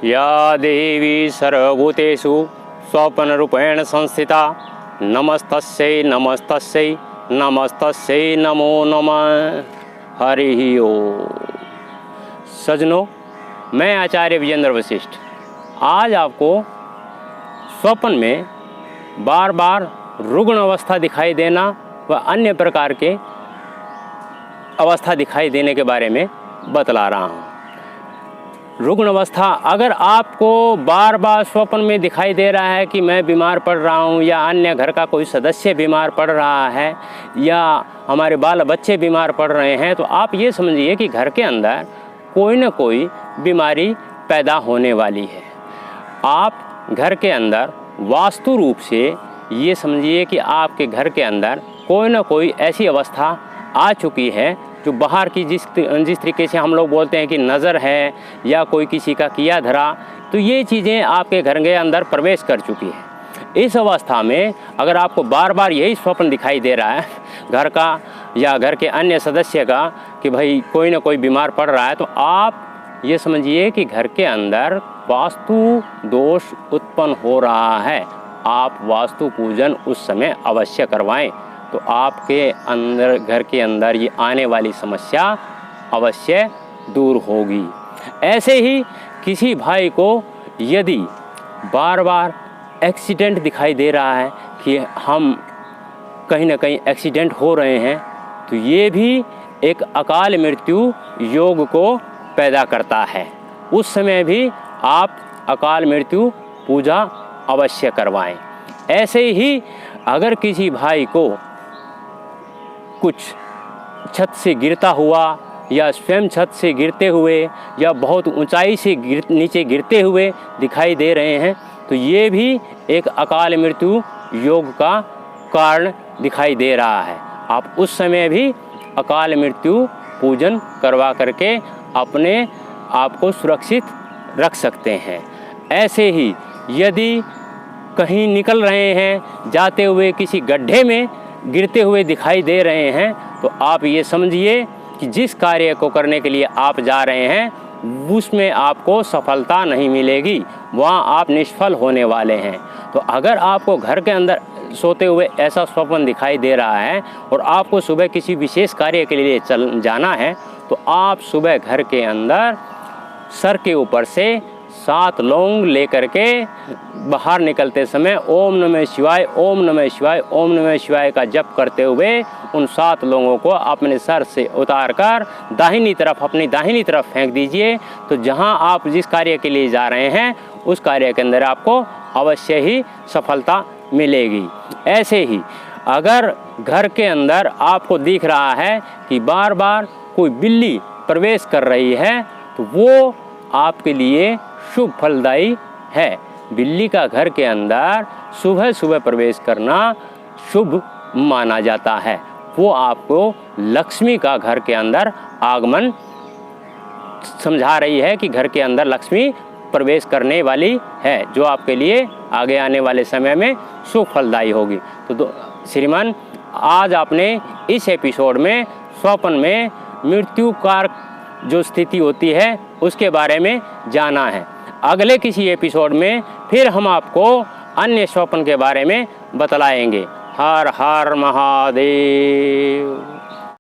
या देवी सर्वभूतेषु स्वप्नरूपेण संस्थिता नमस्तस्यै नमस्तस्यै नमस्तस्यै नमो नमः। हरि ओम। सज्जनों, मैं आचार्य विजेंद्र वशिष्ठ आज आपको स्वप्न में बार बार रुग्ण अवस्था दिखाई देना व अन्य प्रकार के अवस्था दिखाई देने के बारे में बतला रहा हूँ। रुग्ण अवस्था अगर आपको बार बार स्वप्न में दिखाई दे रहा है कि मैं बीमार पड़ रहा हूँ या अन्य घर का कोई सदस्य बीमार पड़ रहा है या हमारे बाल बच्चे बीमार पड़ रहे हैं, तो आप ये समझिए कि घर के अंदर कोई न कोई बीमारी पैदा होने वाली है। आप घर के अंदर वास्तु रूप से ये समझिए कि आपके घर के अंदर कोई न कोई ऐसी अवस्था आ चुकी है जो बाहर की जिस तरीके से हम लोग बोलते हैं कि नज़र है या कोई किसी का किया धरा, तो ये चीज़ें आपके घर के अंदर प्रवेश कर चुकी है। इस अवस्था में अगर आपको बार बार यही स्वप्न दिखाई दे रहा है घर का या घर के अन्य सदस्य का कि भाई कोई ना कोई बीमार पड़ रहा है, तो आप ये समझिए कि घर के अंदर वास्तु दोष उत्पन्न हो रहा है। आप वास्तु पूजन उस समय अवश्य करवाएं, तो आपके अंदर घर के अंदर ये आने वाली समस्या अवश्य दूर होगी। ऐसे ही किसी भाई को यदि बार बार एक्सीडेंट दिखाई दे रहा है कि हम कहीं ना कहीं एक्सीडेंट हो रहे हैं, तो ये भी एक अकाल मृत्यु योग को पैदा करता है। उस समय भी आप अकाल मृत्यु पूजा अवश्य करवाएं। ऐसे ही अगर किसी भाई को कुछ छत से गिरता हुआ या स्वयं छत से गिरते हुए या बहुत ऊंचाई से नीचे गिरते हुए दिखाई दे रहे हैं, तो ये भी एक अकाल मृत्यु योग का कारण दिखाई दे रहा है। आप उस समय भी अकाल मृत्यु पूजन करवा करके अपने आप को सुरक्षित रख सकते हैं। ऐसे ही यदि कहीं निकल रहे हैं, जाते हुए किसी गड्ढे में गिरते हुए दिखाई दे रहे हैं, तो आप ये समझिए कि जिस कार्य को करने के लिए आप जा रहे हैं उसमें आपको सफलता नहीं मिलेगी, वहाँ आप निष्फल होने वाले हैं। तो अगर आपको घर के अंदर सोते हुए ऐसा स्वप्न दिखाई दे रहा है और आपको सुबह किसी विशेष कार्य के लिए जाना है, तो आप सुबह घर के अंदर सर के ऊपर से 7 लौंग लेकर के बाहर निकलते समय ओम नमः शिवाय ओम नमः शिवाय ओम नमः शिवाय का जप करते हुए उन 7 लौंगों को अपने सर से उतारकर दाहिनी तरफ अपनी दाहिनी तरफ फेंक दीजिए। तो जहां आप जिस कार्य के लिए जा रहे हैं उस कार्य के अंदर आपको अवश्य ही सफलता मिलेगी। ऐसे ही अगर घर के अंदर आपको दिख रहा है कि बार बार कोई बिल्ली प्रवेश कर रही है, तो वो आपके लिए शुभ फलदायी है। बिल्ली का घर के अंदर सुबह सुबह प्रवेश करना शुभ माना जाता है। वो आपको लक्ष्मी का घर के अंदर आगमन समझा रही है कि घर के अंदर लक्ष्मी प्रवेश करने वाली है, जो आपके लिए आगे आने वाले समय में शुभ फलदायी होगी। तो श्रीमान, आज आपने इस एपिसोड में स्वप्न में मृत्यु कारक जो स्थिति होती है उसके बारे में जाना है। अगले किसी एपिसोड में फिर हम आपको अन्य स्वप्न के बारे में बतलाएंगे। हर हर महादेव।